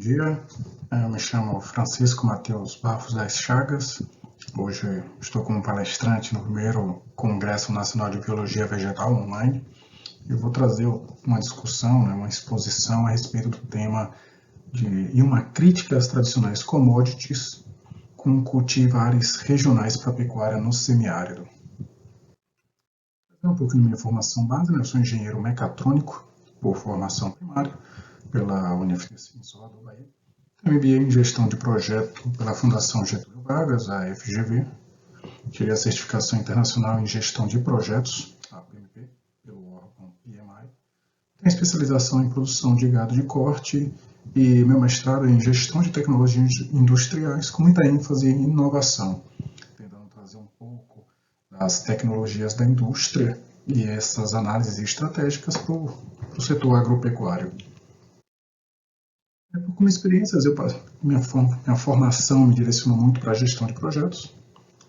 dia, eu me chamo Francisco Matheus Barros das Chagas. Hoje estou como palestrante no primeiro Congresso Nacional de Biologia Vegetal online. Eu vou trazer uma discussão, uma exposição a respeito do tema de uma crítica às tradicionais commodities com cultivares regionais para a pecuária no semiárido. Um pouco da minha formação base, eu sou engenheiro mecatrônico por formação primária pela Universidade de Salvador, Bahia. MBA em gestão de projeto pela Fundação Getúlio Vargas, a FGV. Tirei a certificação internacional em gestão de projetos, a PMP, pelo órgão PMI. Tenho especialização em produção de gado de corte e meu mestrado em gestão de tecnologias industriais, com muita ênfase em inovação, tentando trazer um pouco das tecnologias da indústria e essas análises estratégicas para o setor agropecuário. Como experiências, minha formação me direcionou muito para a gestão de projetos,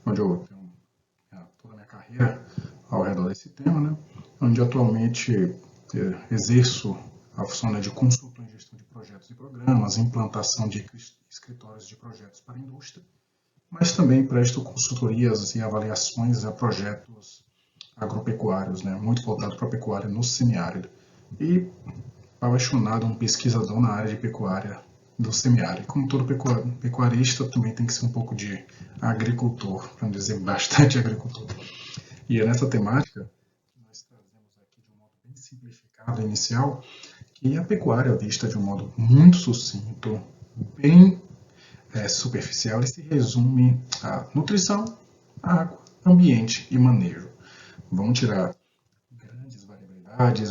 onde eu tenho toda a minha carreira ao redor desse tema, onde atualmente exerço a função de consultor em gestão de projetos e programas, implantação de escritórios de projetos para a indústria, mas também presto consultorias e avaliações a projetos agropecuários, muito voltado para a pecuária no semiárido. E apaixonado, um pesquisador na área de pecuária do semiárido. Como todo pecuarista, também tem que ser um pouco de agricultor, para não dizer bastante agricultor. E é nessa temática que nós trazemos aqui de um modo bem simplificado inicial, que a pecuária é vista de um modo muito sucinto, bem superficial, e se resume a nutrição, água, ambiente e manejo. Vamos tirar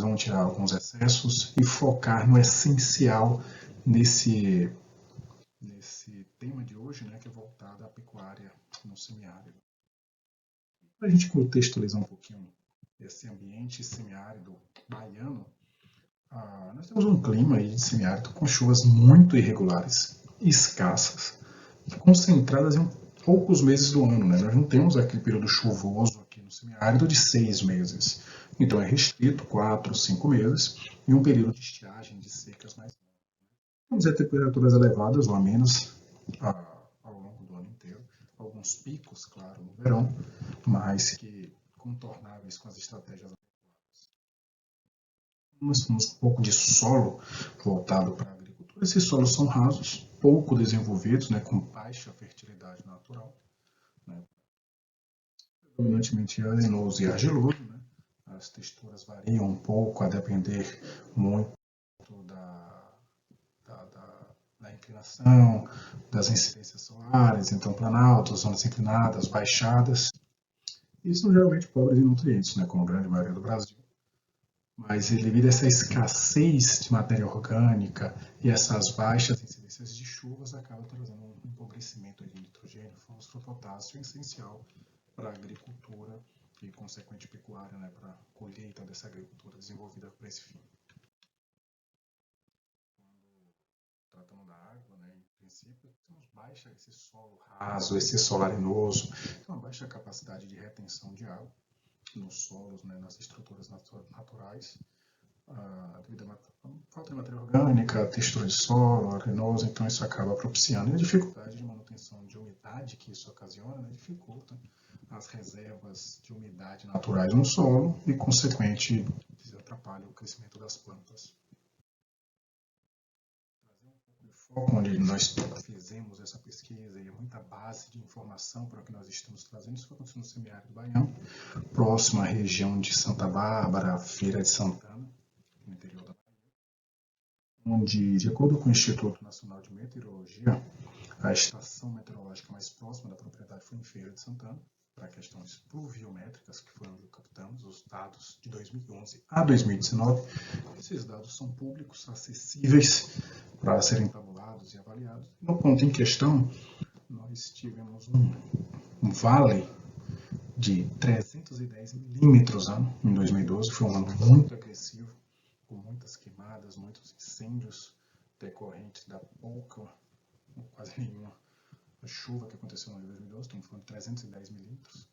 vão tirar alguns excessos e focar no essencial nesse tema de hoje, que é voltado à pecuária no semiárido. Para a gente contextualizar um pouquinho esse ambiente semiárido baiano, nós temos um clima aí de semiárido com chuvas muito irregulares, escassas, concentradas em poucos meses do ano. Nós não temos aquele período chuvoso aqui no semiárido de 6 meses. Então é restrito 4, 5 meses e um período de estiagem de secas mais longo. Vamos ter temperaturas elevadas ou a menos ao longo do ano inteiro. Alguns picos, claro, no verão, mas que contornáveis com as estratégias adequadas. Nós temos um pouco de solo voltado para a agricultura. Esses solos são rasos, pouco desenvolvidos, com baixa fertilidade natural. Predominantemente arenoso e argiloso. As texturas variam um pouco a depender muito da inclinação, das incidências solares, então planaltos, zonas inclinadas, baixadas. E são geralmente pobres em nutrientes, como a grande maioria do Brasil. Mas devido a essa escassez de matéria orgânica e essas baixas incidências de chuvas, acaba trazendo um empobrecimento de nitrogênio, fósforo, potássio, essencial para a agricultura e consequente pecuária, para a colheita dessa agricultura desenvolvida para esse fim. Quando tratamos da água, em princípio, temos baixa esse solo raso, esse solo arenoso, uma baixa capacidade de retenção de água nos solos, nas estruturas naturais, devido à falta de matéria orgânica, textura de solo, arenoso, então isso acaba propiciando. E a dificuldade de manutenção de umidade que isso ocasiona, dificulta as reservas de umidade naturais no solo e, consequente, atrapalha o crescimento das plantas. O foco onde nós fizemos essa pesquisa e muita base de informação para o que nós estamos trazendo, isso foi no semiárido baiano, próximo à região de Santa Bárbara, Feira de Santana, no interior da Bahia, onde, de acordo com o Instituto Nacional de Meteorologia, a estação meteorológica mais próxima da propriedade foi em Feira de Santana, para questões pluviométricas, que foi onde captamos os dados de 2011 a 2019. Esses dados são públicos, acessíveis para serem tabulados e avaliados. No ponto em questão, nós tivemos um vale de 310 milímetros em 2012. Foi um ano muito agressivo, com muitas queimadas, muitos incêndios decorrentes da pouca, ou quase nenhuma, a chuva que aconteceu no ano de 2012, estamos falando de 310 milímetros.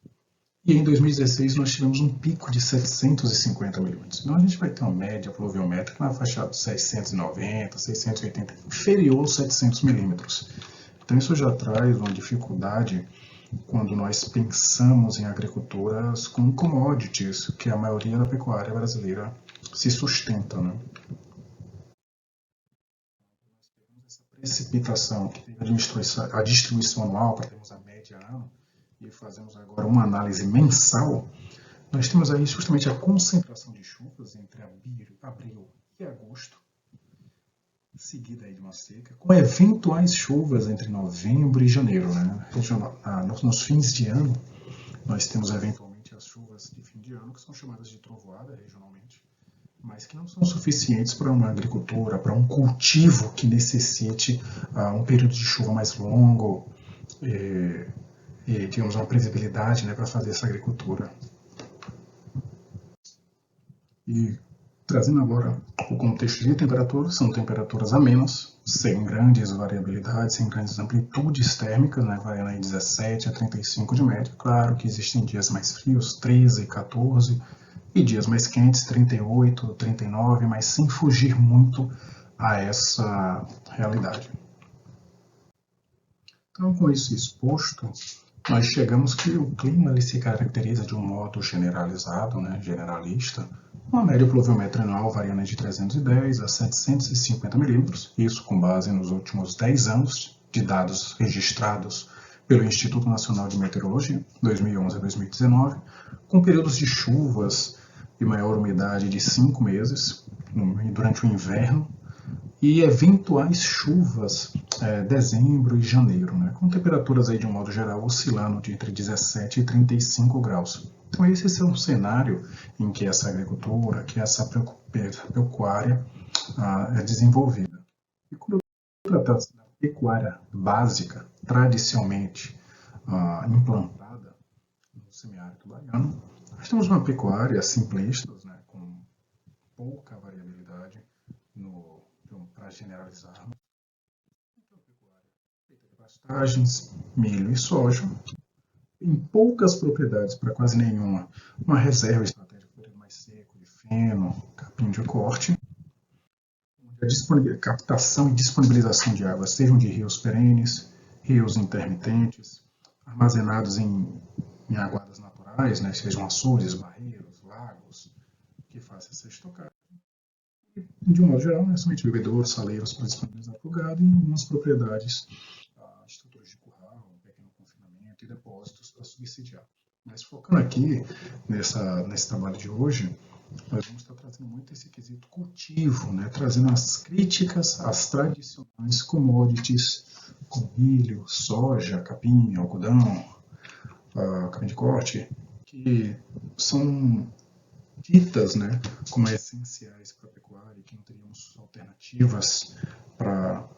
E em 2016 nós tivemos um pico de 750 milímetros. Então a gente vai ter uma média pluviométrica na faixa de 690, 680, inferior aos 700 milímetros. Então isso já traz uma dificuldade quando nós pensamos em agriculturas com commodities, que a maioria da pecuária brasileira se sustenta, né? Essa precipitação que teve a distribuição anual, para termos a média ano, e fazemos agora uma análise mensal, nós temos aí justamente a concentração de chuvas entre abril e agosto, seguida aí de uma seca, com eventuais chuvas entre novembro e janeiro, né? Nos fins de ano, nós temos eventualmente as chuvas de fim de ano, que são chamadas de trovoada regionalmente, mas que não são suficientes para uma agricultura, para um cultivo que necessite um período de chuva mais longo e digamos, uma previsibilidade, né, para fazer essa agricultura. E trazendo agora o contexto de temperatura, são temperaturas amenas, sem grandes variabilidades, sem grandes amplitudes térmicas, né, variando aí 17 a 35 de média. Claro que existem dias mais frios, 13, 14, e dias mais quentes, 38, 39, mas sem fugir muito a essa realidade. Então, com isso exposto, nós chegamos que o clima ele se caracteriza de um modo generalizado, né, generalista, uma média pluviométrica anual variando de 310 a 750 milímetros, isso com base nos últimos 10 anos de dados registrados pelo Instituto Nacional de Meteorologia, 2011 a 2019, com períodos de chuvas e maior umidade de 5 meses durante o inverno, e eventuais chuvas dezembro e janeiro, né, com temperaturas aí de um modo geral oscilando de entre 17 e 35 graus. Então esse é um cenário em que essa agricultura, que essa pecuária é desenvolvida. E quando trata-se da pecuária básica, tradicionalmente implantada no semiárido baiano, nós temos uma pecuária simplista, né, com pouca variabilidade para generalizarmos. Então, pecuária feita de pastagens, milho e soja, em poucas propriedades, para quase nenhuma, uma reserva estratégica para período mais seco, de feno, capim de corte, onde a captação e disponibilização de água sejam de rios perenes, rios intermitentes, armazenados em aguadas naturais, né, sejam açudes, barreiros, lagos, que façam essa estocagem. De um modo geral, né, somente bebedouros, saleiros para disponibilizar para o gado e em algumas propriedades, estruturas de curral, um pequeno confinamento e depósitos para subsidiar. Mas focando aqui nesse trabalho de hoje, nós vamos estar trazendo muito esse quesito cultivo, né, trazendo as críticas às tradicionais commodities, como milho, soja, capim, algodão, capim de corte, que são ditas, né, como essenciais para a pecuária e que não teríamos alternativas para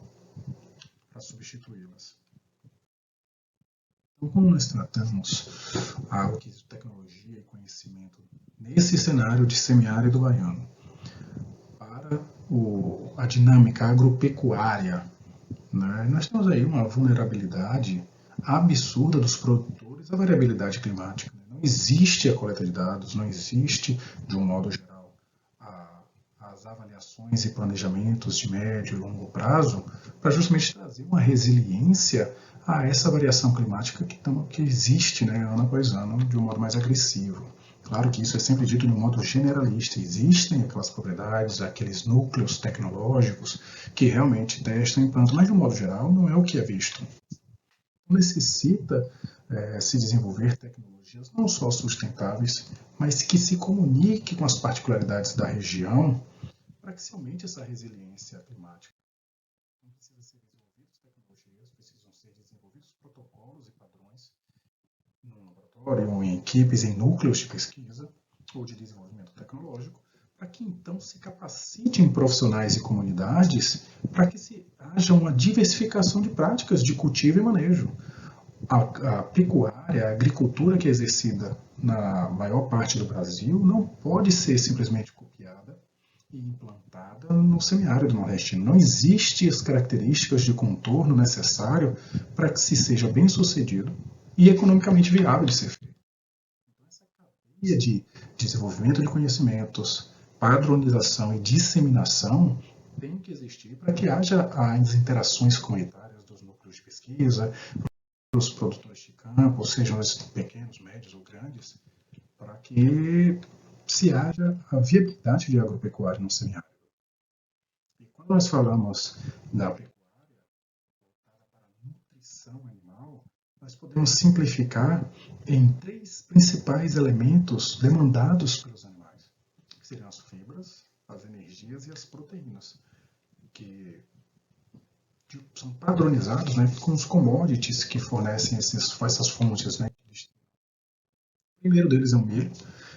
substituí-las. Então, como nós tratamos o quesito tecnologia e conhecimento nesse cenário de semiárido baiano para a dinâmica agropecuária, né, nós temos aí uma vulnerabilidade absurda dos produtores à variabilidade climática. Não existe a coleta de dados, não existe, de um modo geral, as avaliações e planejamentos de médio e longo prazo para justamente trazer uma resiliência a essa variação climática que existe, né, ano após ano, de um modo mais agressivo. Claro que isso é sempre dito de um modo generalista. Existem aquelas propriedades, aqueles núcleos tecnológicos que realmente testam e implantam, mas de um modo geral não é o que é visto. Necessita se desenvolver tecnologias não só sustentáveis, mas que se comuniquem com as particularidades da região para que se aumente essa resiliência climática. Então, precisa ser desenvolvidas tecnologias, precisam ser desenvolvidos protocolos e padrões no laboratório, ou em equipes, em núcleos de pesquisa ou de desenvolvimento tecnológico, para que então se capacitem profissionais e comunidades para que haja uma diversificação de práticas de cultivo e manejo. A pecuária, a agricultura que é exercida na maior parte do Brasil não pode ser simplesmente copiada e implantada no semiárido nordestino. Não existem as características de contorno necessário para que se seja bem sucedido e economicamente viável de ser feito. via de desenvolvimento de conhecimentos, padronização e disseminação tem que existir para que haja as interações comunitárias dos núcleos de pesquisa, dos produtores de campo, sejam eles pequenos, médios ou grandes, para que se haja a viabilidade de agropecuária no semiárido. E quando nós falamos da pecuária voltada para a nutrição animal, nós podemos simplificar em 3 principais elementos demandados pelos animais, que seriam as fibras, as energias e as proteínas, que são padronizados, né, com os commodities que fornecem essas fontes. Né. O primeiro deles é o milho,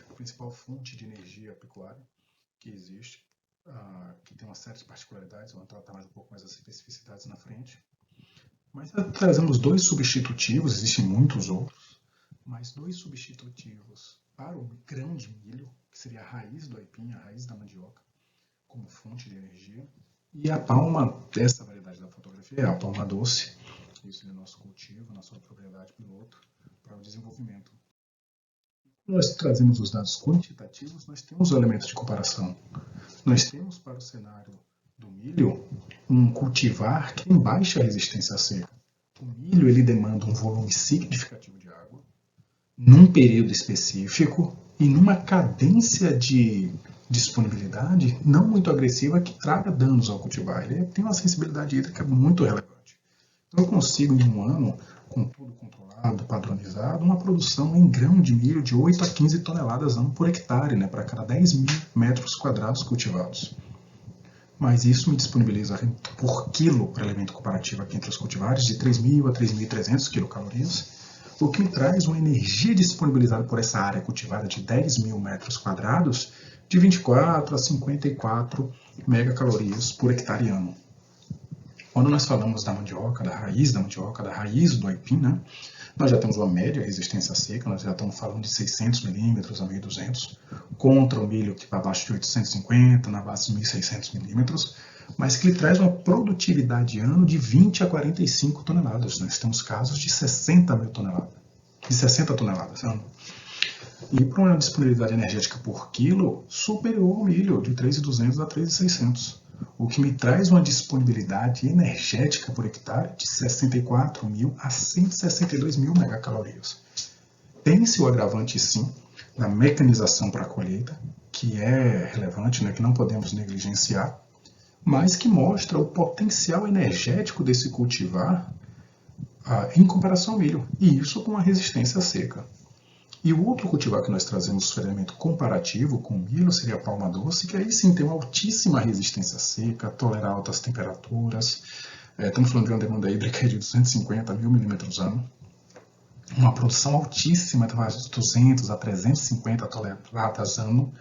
a principal fonte de energia pecuária que existe, que tem uma série de particularidades, vamos tratar mais um pouco mais das especificidades na frente. Mas trazemos 2 substitutivos, existem muitos outros, mas 2 substitutivos para o grão de milho, que seria a raiz do aipim, a raiz da mandioca, como fonte de energia. E a palma dessa variedade da fotografia é a palma doce, isso é o nosso cultivo, nossa propriedade piloto para o desenvolvimento. Quando nós trazemos os dados quantitativos, nós temos o elemento de comparação. Nós temos para o cenário do milho um cultivar que tem baixa resistência à seca. O milho ele demanda um volume significativo de água, num período específico e numa cadência de disponibilidade não muito agressiva que traga danos ao cultivar. Ele tem uma sensibilidade hídrica muito relevante. Então eu consigo em um ano, com tudo controlado, padronizado, uma produção em grão de milho de 8 a 15 toneladas ano por hectare, né, para cada 10 mil metros quadrados cultivados. Mas isso me disponibiliza por quilo, para elemento comparativo aqui entre os cultivares, de 3.000 a 3.300 quilocalorias, o que me traz uma energia disponibilizada por essa área cultivada de 10 mil metros quadrados de 24 a 54 megacalorias por hectare ano. Quando nós falamos da mandioca, da raiz do aipim, né, nós já temos uma média resistência à seca, nós já estamos falando de 600 milímetros a 1.200, contra o milho que está abaixo de 850, na base de 1.600 milímetros, mas que lhe traz uma produtividade ano de 20 a 45 toneladas. Nós temos casos de 60 toneladas ano. E para uma disponibilidade energética por quilo superior ao milho, de 3.200 a 3.600. O que me traz uma disponibilidade energética por hectare de 64.000 a 162.000 megacalorias. Tem-se o agravante, sim, da mecanização para a colheita, que é relevante, né, que não podemos negligenciar, mas que mostra o potencial energético desse cultivar em comparação ao milho, e isso com a resistência à seca. E o outro cultivar que nós trazemos o elemento comparativo com o milho seria a palma doce, que aí sim tem uma altíssima resistência seca, tolera altas temperaturas. Estamos falando de uma demanda hídrica de 250 mil milímetros ano. Uma produção altíssima, de 200 a 350 toneladas ano.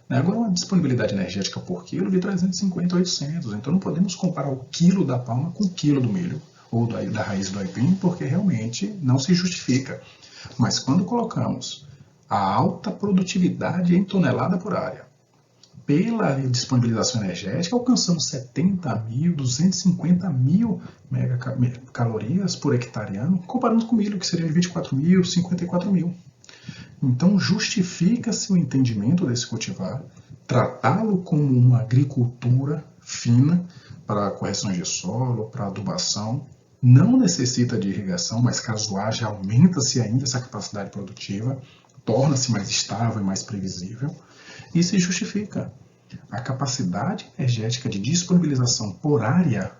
Agora, uma disponibilidade energética por quilo de 350 a 800. Então, não podemos comparar o quilo da palma com o quilo do milho ou da raiz do aipim, porque realmente não se justifica. Mas quando colocamos a alta produtividade em tonelada por área pela disponibilização energética, alcançamos 70.000, 250.000 megacalorias por hectare ano, comparando com o milho, que seria de 24.000, 54.000. Então, justifica-se o entendimento desse cultivar, tratá-lo como uma agricultura fina para correções de solo, para adubação. Não necessita de irrigação, mas caso haja, aumenta-se ainda essa capacidade produtiva, torna-se mais estável e mais previsível, e se justifica. A capacidade energética de disponibilização por área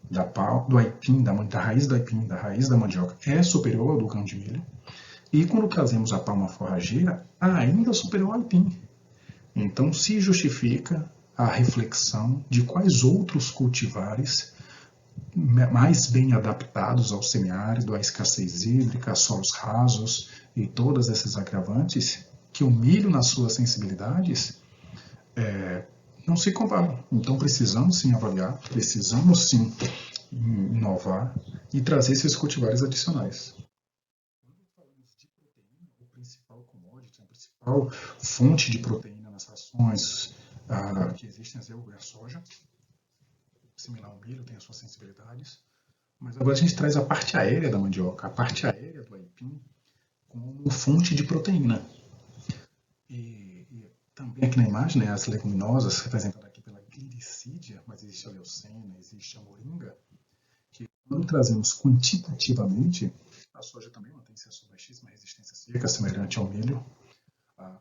do aipim, da raiz do aipim, da raiz da mandioca, é superior ao do grão de milho, e quando trazemos a palma forrageira, ainda superior ao aipim. Então se justifica a reflexão de quais outros cultivares mais bem adaptados ao semiárido, à escassez hídrica, a solos rasos e todos esses agravantes, que o milho, nas suas sensibilidades, não se comparam. Então precisamos sim avaliar, precisamos sim inovar e trazer esses cultivares adicionais. Quando falamos de proteína, o principal commodity, a principal fonte de proteína nas rações que existem é a soja. Similar ao milho, tem as suas sensibilidades. Mas agora a gente traz a parte aérea da mandioca, a parte aérea do aipim, como fonte de proteína. E também aqui na imagem, né, as leguminosas representadas aqui pela glicídia, mas existe a leucena, existe a moringa, que quando trazemos quantitativamente, a soja também mantém-se a sua baixíssima resistência seca, semelhante ao milho,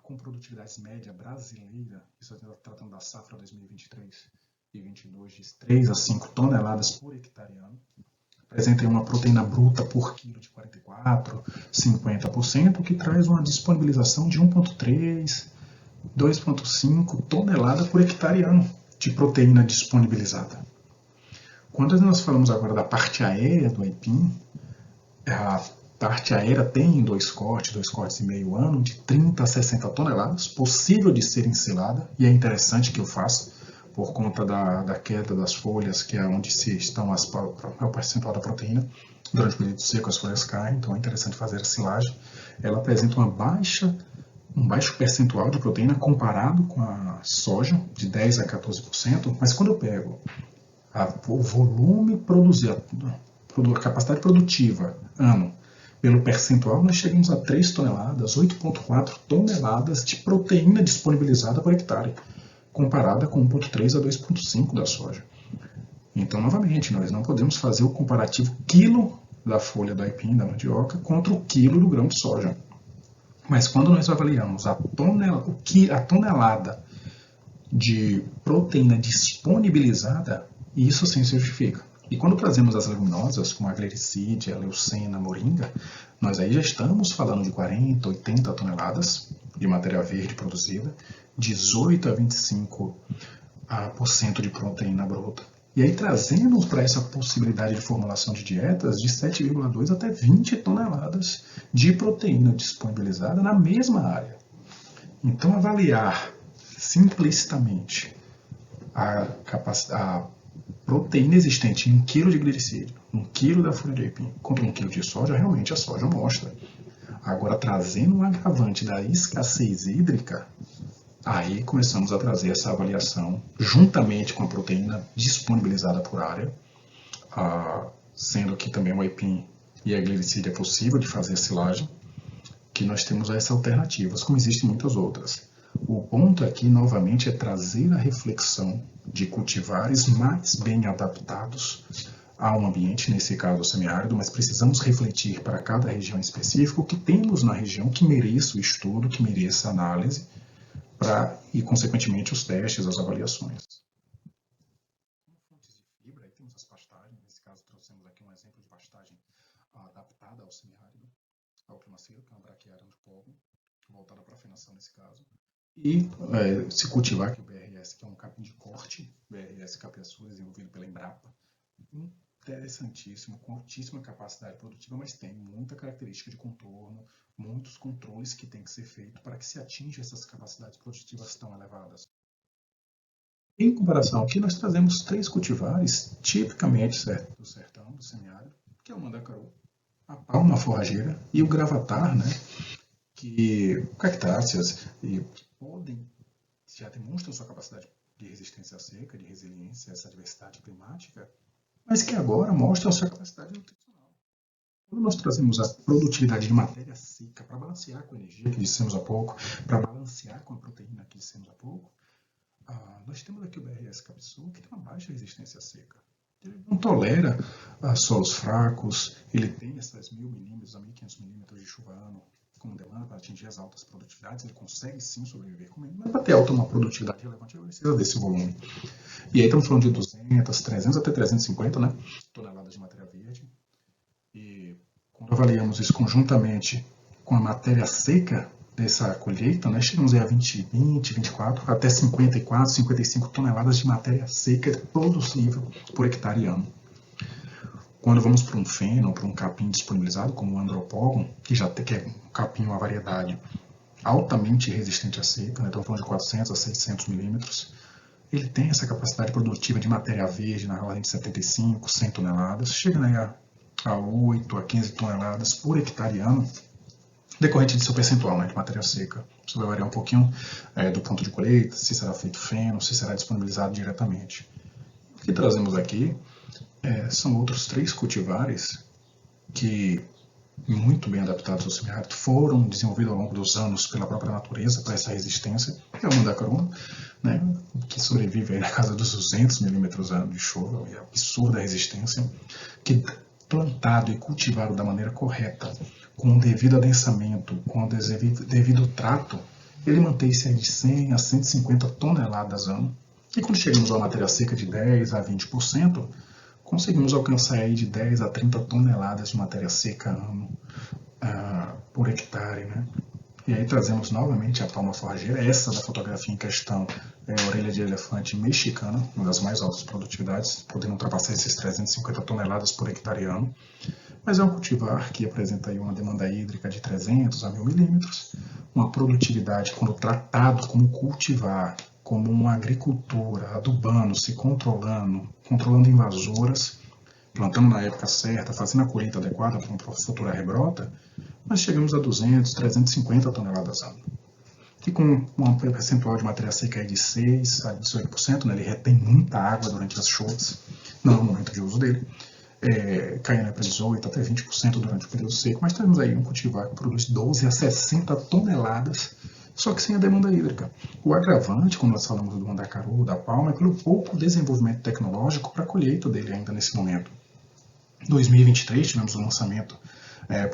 com produtividade média brasileira, isso está tratando da safra 2023 e 2022, de 3 a 5 toneladas por hectare ano, apresenta uma proteína bruta por quilo de 44, 50%, que traz uma disponibilização de 1,3, 2,5 tonelada por hectare ano de proteína disponibilizada. Quando nós falamos agora da parte aérea do aipim, a parte aérea tem dois cortes e meio ano, de 30 a 60 toneladas, possível de ser ensilada, e é interessante que eu faça, por conta da queda das folhas, que é onde se estão o percentual da proteína. Durante o período seco as folhas caem, então é interessante fazer a silagem. Ela apresenta um baixo percentual de proteína comparado com a soja, de 10 a 14%, mas quando eu pego o volume produzido, a capacidade produtiva ano, pelo percentual, nós chegamos a 3 toneladas, 8,4 toneladas de proteína disponibilizada por hectare, comparada com 1,3 a 2,5 da soja. Então, novamente, nós não podemos fazer o comparativo quilo da folha do aipim, da mandioca, contra o quilo do grão de soja. Mas quando nós avaliamos a tonelada de proteína disponibilizada, isso sim se justifica. E quando trazemos as leguminosas, como a glericídia, a leucena, a moringa, nós aí já estamos falando de 40, 80 toneladas de matéria verde produzida, 18 a 25% de proteína bruta. E aí trazendo para essa possibilidade de formulação de dietas de 7,2 até 20 toneladas de proteína disponibilizada na mesma área. Então, avaliar simplicitamente a proteína existente em 1 kg de glicídio, 1 kg da folha de aipim, contra 1 kg de soja, realmente a soja mostra. Agora, trazendo um agravante da escassez hídrica, aí começamos a trazer essa avaliação juntamente com a proteína disponibilizada por área, sendo que também o aipim e a glicídia é possível de fazer silagem, que nós temos essas alternativas, como existem muitas outras. O ponto aqui, novamente, é trazer a reflexão de cultivares mais bem adaptados ao ambiente, nesse caso o semiárido, mas precisamos refletir para cada região específica o que temos na região que mereça o estudo, que mereça a análise, e, consequentemente, os testes, as avaliações. Como fontes de fibra, aí temos as pastagens, nesse caso trouxemos aqui um exemplo de pastagem adaptada ao semiárido, ao clima seco, que é uma braquiária de pólen, voltada para a fenação nesse caso. E se cultivar aqui o BRS, que é um capim de corte, BRS Capiaçu, desenvolvido pela Embrapa, interessantíssimo, com altíssima capacidade produtiva, mas tem muita característica de contorno, muitos controles que tem que ser feito para que se atinja essas capacidades produtivas tão elevadas. Em comparação, aqui nós trazemos 3 cultivares, tipicamente do sertão, do semiárido, que é o mandacaru, a palma forrageira e o gravatar, né, que cactáceas já demonstram sua capacidade de resistência à seca, de resiliência a essa adversidade climática, mas que agora mostram sua capacidade nutricional. Quando nós trazemos a produtividade de matéria seca para balancear com a energia que dissemos há pouco, para balancear com a proteína que dissemos há pouco, nós temos aqui o BRS Capiaçu, que tem uma baixa resistência à seca. Ele não tolera solos fracos, ele tem essas 1.000 milímetros a 1.500 milímetros de chuva ano como demanda para atingir as altas produtividades, ele consegue sim sobreviver com ele, mas para ter uma produtividade relevante, ele precisa desse volume. E aí estamos falando de 200, 300 até 350 toneladas de matéria verde. E quando avaliamos isso conjuntamente com a matéria seca dessa colheita, nós chegamos a 20, 24, até 54, 55 toneladas de matéria seca produzível por hectare ano. Quando vamos para um feno ou para um capim disponibilizado, como o andropógon, que é um capim, uma variedade altamente resistente à seca, estamos falando de 400 a 600 milímetros, ele tem essa capacidade produtiva de matéria verde na ordem de 75, 100 toneladas, chegando aí a 8 a 15 toneladas por hectare ano, decorrente de seu percentual de matéria seca. Isso vai variar um pouquinho do ponto de colheita, se será feito feno, se será disponibilizado diretamente. O que trazemos aqui são outros 3 cultivares que muito bem adaptados ao semiárido, foram desenvolvidos ao longo dos anos pela própria natureza para essa resistência, é o mandacaru, né, que sobrevive aí na casa dos 200 milímetros de chuva, é absurda a resistência, que plantado e cultivado da maneira correta, com o devido adensamento, com o devido trato, ele mantém-se de 100 a 150 toneladas ano. E quando chegamos a uma matéria seca de 10 a 20%, conseguimos alcançar aí de 10 a 30 toneladas de matéria seca ano por hectare, né? E aí trazemos novamente a palma forrageira. Essa da fotografia em questão é a orelha de elefante mexicana, uma das mais altas produtividades, podendo ultrapassar esses 350 toneladas por hectare ano. Mas é um cultivar que apresenta aí uma demanda hídrica de 300 a 1000 milímetros, uma produtividade, quando tratado como cultivar, como uma agricultura, adubando, se controlando invasoras, plantando na época certa, fazendo a colheita adequada para uma futura rebrota, nós chegamos a 200, 350 toneladas ano. E com um percentual de matéria seca aí de 6 a 18%, né, ele retém muita água durante as chuvas, não é o momento de uso dele, caindo para 18 até 20% durante o período seco, mas temos aí um cultivar que produz 12 a 60 toneladas, só que sem a demanda hídrica. O agravante, quando nós falamos do mandacaru, da palma, é pelo pouco desenvolvimento tecnológico para a colheita dele ainda nesse momento. Em 2023 tivemos o lançamento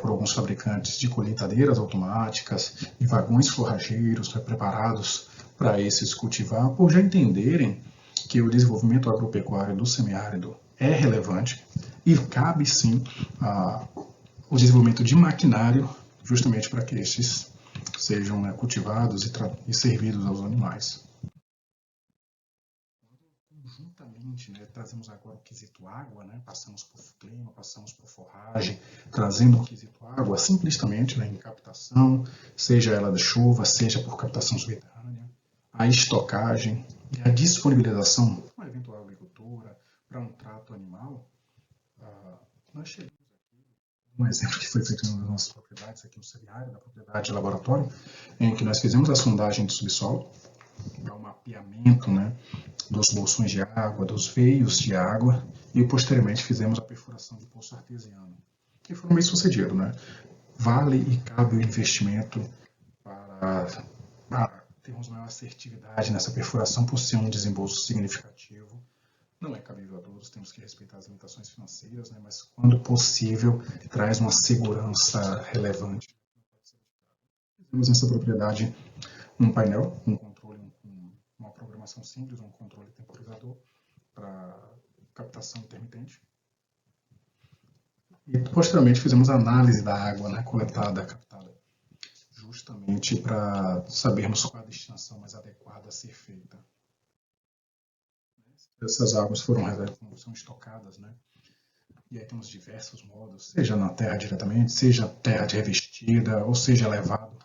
por alguns fabricantes de colheitadeiras automáticas e vagões forrageiros preparados para esses cultivar, por já entenderem que o desenvolvimento agropecuário do semiárido é relevante e cabe sim o desenvolvimento de maquinário justamente para que estes sejam cultivados e servidos aos animais. Conjuntamente, trazemos agora o quesito água, passamos por clima, passamos por forragem, trazendo o quesito água simplesmente em captação, seja ela de chuva, seja por captação subterrânea, a estocagem e a disponibilização para uma eventual agricultura, para um trato animal. Nós chegamos aqui, um exemplo que foi feito nas nossas propriedades, aqui no semiárido, da propriedade de laboratório, em que nós fizemos a sondagem do subsolo, para o mapeamento dos bolsões de água, dos veios de água, e posteriormente fizemos a perfuração de poço artesiano, que foi bem sucedido. Vale e cabe o investimento para termos maior assertividade nessa perfuração por ser um desembolso significativo. Não é cabível a todos, temos que respeitar as limitações financeiras, mas quando possível traz uma segurança relevante. Temos nessa propriedade um painel, um controle, uma programação simples, um controle temporizador para captação intermitente. E posteriormente fizemos a análise da água coletada, captada, justamente para sabermos qual a destinação mais adequada a ser feita. Essas águas são estocadas, e aí temos diversos modos, seja na terra diretamente, seja terra de revestida, ou seja levado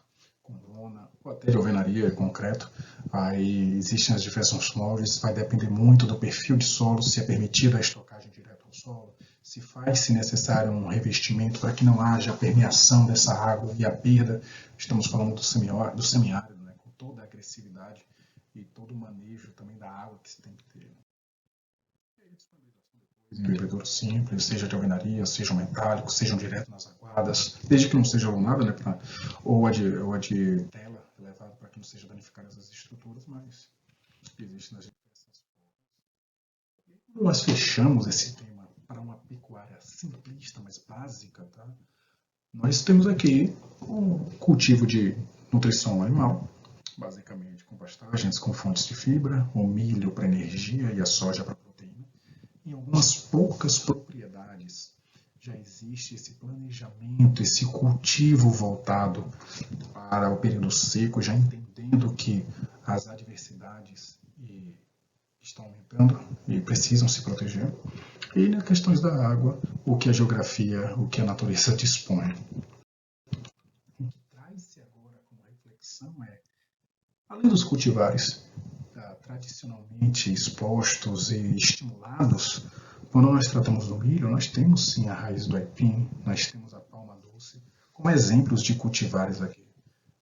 com lona, ou até de alvenaria, concreto. Aí existem as diversos moldes, vai depender muito do perfil de solo, se é permitida a estocagem direto ao solo, se faz, se necessário, um revestimento para que não haja a permeação dessa água e a perda. Estamos falando do semiárido, com toda a agressividade e todo o manejo também da água que se tem que ter. Em bebedouro simples, seja de alvenaria, sejam metálicos, sejam direto nas aguadas, desde que não seja alunada, ou a de tela, elevado para que não seja danificada essas estruturas, mas existem as diversas formas. Quando nós fechamos esse tema para uma pecuária simplista, mas básica, nós temos aqui o cultivo de nutrição animal, basicamente com pastagens, com fontes de fibra, o milho para energia e a soja para proteína. Em algumas poucas propriedades já existe esse planejamento, esse cultivo voltado para o período seco, já entendendo que as adversidades estão aumentando e precisam se proteger. E nas questões da água, o que a geografia, o que a natureza dispõe. O que traz-se agora como reflexão além dos cultivares tradicionalmente expostos e estimulados, quando nós tratamos do milho, nós temos sim a raiz do aipim, nós temos a palma doce, como exemplos de cultivares aqui.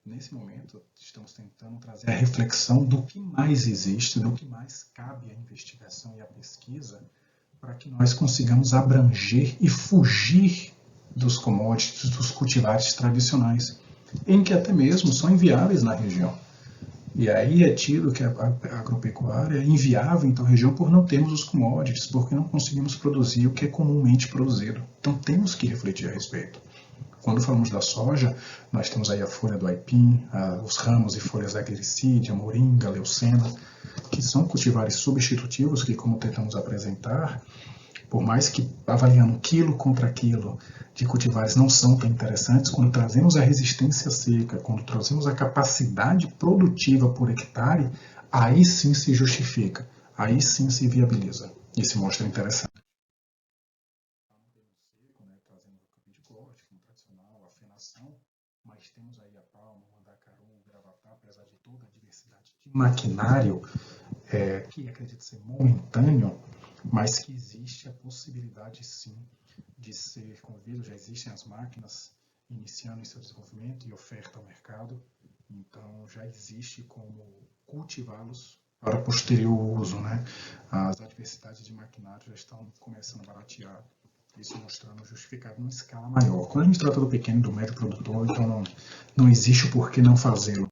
Nesse momento, estamos tentando trazer a reflexão do que mais existe, do que mais cabe à investigação e à pesquisa, para que nós consigamos abranger e fugir dos commodities, dos cultivares tradicionais, em que até mesmo são inviáveis na região. E aí é tido que a agropecuária é inviável em tal região por não termos os commodities, porque não conseguimos produzir o que é comumente produzido. Então temos que refletir a respeito. Quando falamos da soja, nós temos aí a folha do aipim, os ramos e folhas da glicídia, moringa, leucena, que são cultivares substitutivos que, como tentamos apresentar, por mais que avaliando quilo contra quilo de cultivares não são tão interessantes, quando trazemos a resistência seca, quando trazemos a capacidade produtiva por hectare, aí sim se justifica, aí sim se viabiliza e se mostra interessante. Trazendo o capim de corte, como tradicional, a fenação, mas temos aí a palma, o mandacaru, o gravatá, apesar de toda a diversidade de maquinário, que acredito ser momentâneo, mas que existe a possibilidade sim de ser convido, já existem as máquinas iniciando em seu desenvolvimento e oferta ao mercado, então já existe como cultivá-los para posterior uso, né? As adversidades de maquinário já estão começando a baratear, isso mostrando justificado numa escala maior. Quando a gente trata do pequeno e do médio produtor, então não existe por que não fazê-lo.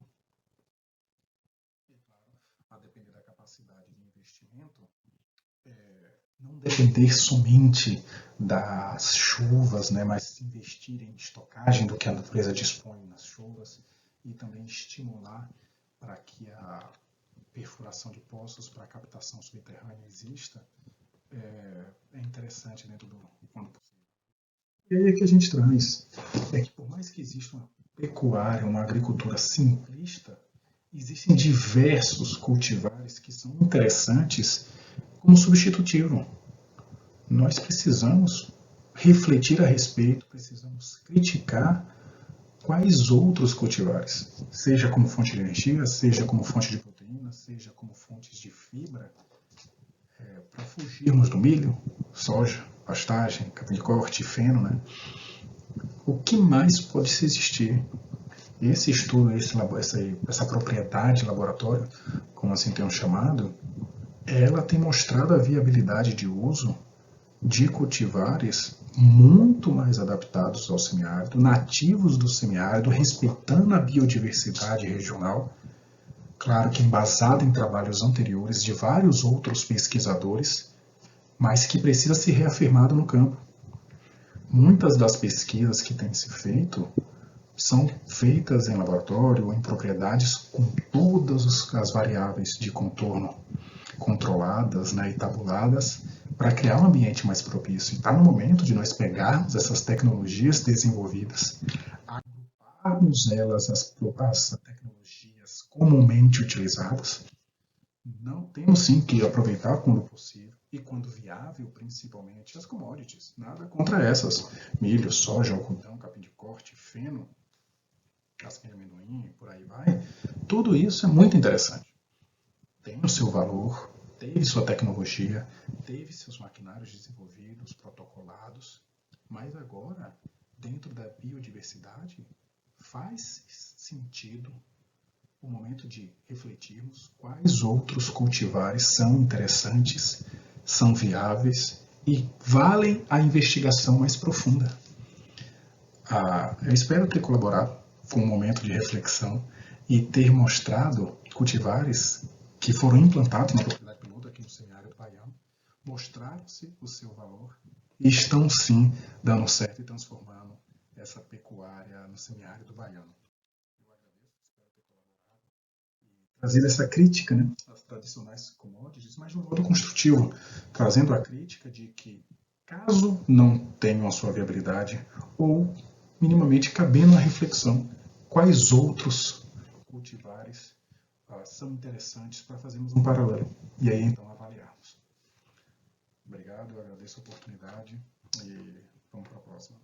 A depender da capacidade de investimento, não depender somente das chuvas, né, mas investir em estocagem do que a natureza dispõe nas chuvas e também estimular para que a perfuração de poços para a captação subterrânea exista, é interessante dentro do quando possível. E aí é que a gente traz é que por mais que exista uma pecuária, uma agricultura simplista, existem diversos cultivares que são interessantes como substitutivo. Nós precisamos refletir a respeito, precisamos criticar quais outros cultivares, seja como fonte de energia, seja como fonte de proteína, seja como fontes de fibra, para fugirmos do milho, soja, pastagem, capim de corte, feno, né? O que mais pode se existir? Esse estudo, essa propriedade laboratório, como assim tem um chamado, ela tem mostrado a viabilidade de uso de cultivares muito mais adaptados ao semiárido, nativos do semiárido, respeitando a biodiversidade regional, claro que embasado em trabalhos anteriores de vários outros pesquisadores, mas que precisa ser reafirmado no campo. Muitas das pesquisas que têm se feito são feitas em laboratório ou em propriedades com todas as variáveis de contorno controladas, né, e tabuladas para criar um ambiente mais propício. E está no momento de nós pegarmos essas tecnologias desenvolvidas, agruparmos elas as tecnologias comumente utilizadas. Não temos sim que aproveitar quando possível e quando viável, principalmente as commodities. Nada contra essas: milho, soja, algodão, capim de corte, feno, casquinha de amendoim, por aí vai. Tudo isso é muito interessante. Tem o seu valor, teve sua tecnologia, teve seus maquinários desenvolvidos, protocolados, mas agora, dentro da biodiversidade, faz sentido o momento de refletirmos quais outros cultivares são interessantes, são viáveis e valem a investigação mais profunda. Eu espero ter colaborado com um momento de reflexão e ter mostrado cultivares que foram implantados na propriedade piloto aqui no semiárido baiano, mostraram-se o seu valor e estão sim dando certo e transformando essa pecuária no semiárido baiano. Eu agradeço, espero ter colaborado e trazido essa crítica, né, às tradicionais commodities, mas de um modo construtivo, trazendo a crítica de que, caso não tenham a sua viabilidade ou minimamente cabendo a reflexão, quais outros cultivares são interessantes para fazermos um paralelo e aí então avaliarmos. Obrigado, eu agradeço a oportunidade e vamos para a próxima.